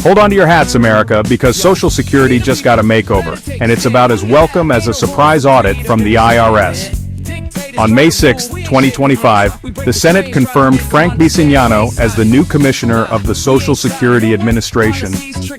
Hold on to your hats, America, because Social Security just got a makeover, and it's about as welcome as a surprise audit from the IRS. On May 6, 2025, the Senate confirmed Frank Bisignano as the new commissioner of the Social Security Administration.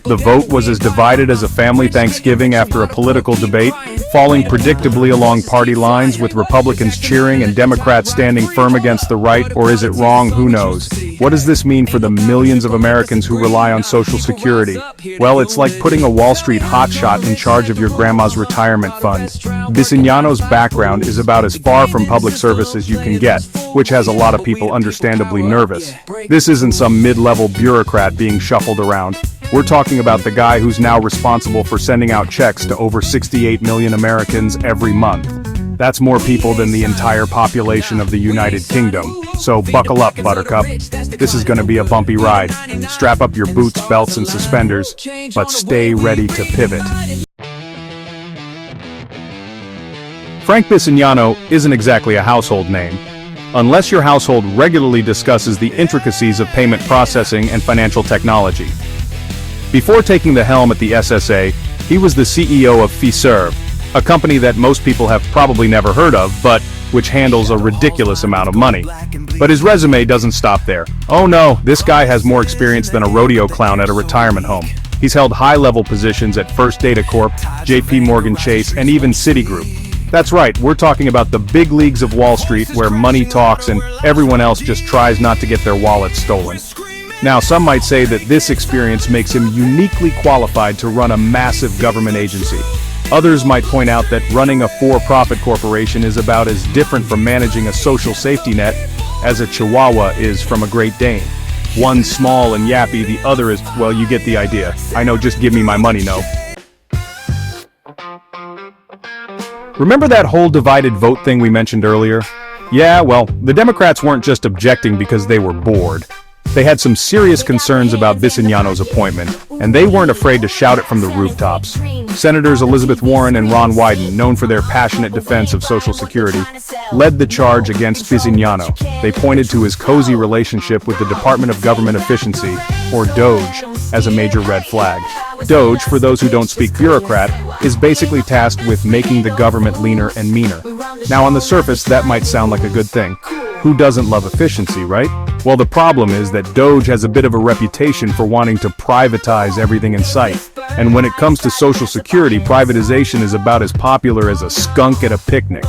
The vote was as divided as a family Thanksgiving after a political debate, falling predictably along party lines with Republicans cheering and Democrats standing firm against the right. Or is it wrong? Who knows? What does this mean for the millions of Americans who rely on Social Security? Well, it's like putting a Wall Street hotshot in charge of your grandma's retirement fund. Bisignano's background is about as far from public service as you can get, which has a lot of people understandably nervous. This isn't some mid-level bureaucrat being shuffled around. We're talking about the guy who's now responsible for sending out checks to over 68 million Americans every month. That's more people than the entire population of the United Kingdom. So buckle up, Buttercup. This is gonna be a bumpy ride. Strap up your boots, belts, and suspenders, but stay ready to pivot. Frank Bisignano isn't exactly a household name, unless your household regularly discusses the intricacies of payment processing and financial technology. Before taking the helm at the SSA, he was the CEO of Fiserv, a company that most people have probably never heard of, but which handles a ridiculous amount of money. But his resume doesn't stop there. Oh no, this guy has more experience than a rodeo clown at a retirement home. He's held high-level positions at First Data Corp, JP Morgan Chase, and even Citigroup. That's right, we're talking about the big leagues of Wall Street where money talks and everyone else just tries not to get their wallets stolen. Now, some might say that this experience makes him uniquely qualified to run a massive government agency. Others might point out that running a for-profit corporation is about as different from managing a social safety net as a Chihuahua is from a Great Dane. One's small and yappy, the other is, well, you get the idea. I know, just give me my money, no. Remember that whole divided vote thing we mentioned earlier? Yeah, well, the Democrats weren't just objecting because they were bored. They had some serious concerns about Bisignano's appointment, and they weren't afraid to shout it from the rooftops. Senators Elizabeth Warren and Ron Wyden, known for their passionate defense of Social Security, led the charge against Bisignano. They pointed to his cozy relationship with the Department of Government Efficiency, or DOGE, as a major red flag. DOGE, for those who don't speak bureaucrat, is basically tasked with making the government leaner and meaner. Now on the surface, that might sound like a good thing. Who doesn't love efficiency, right? Well, the problem is that DOGE has a bit of a reputation for wanting to privatize everything in sight. And when it comes to Social Security, privatization is about as popular as a skunk at a picnic.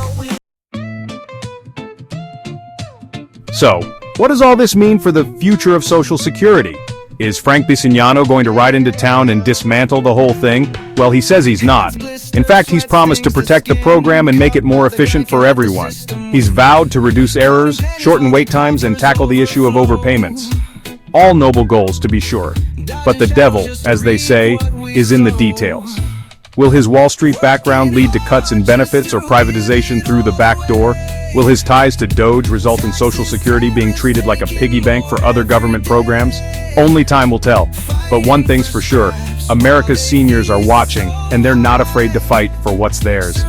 So, what does all this mean for the future of Social Security? Is Frank Bisignano going to ride into town and dismantle the whole thing? Well, he says he's not. In fact, he's promised to protect the program and make it more efficient for everyone. He's vowed to reduce errors, shorten wait times, and tackle the issue of overpayments. All noble goals, to be sure. But the devil, as they say, is in the details. Will his Wall Street background lead to cuts in benefits or privatization through the back door? Will his ties to DOGE result in Social Security being treated like a piggy bank for other government programs? Only time will tell. But one thing's for sure, America's seniors are watching, and they're not afraid to fight for what's theirs.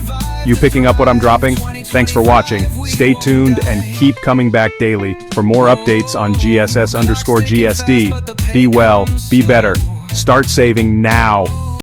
You picking up what I'm dropping? Thanks for watching. Stay tuned and keep coming back daily for more updates on GSS_GSD. Be well, be better. Start saving now.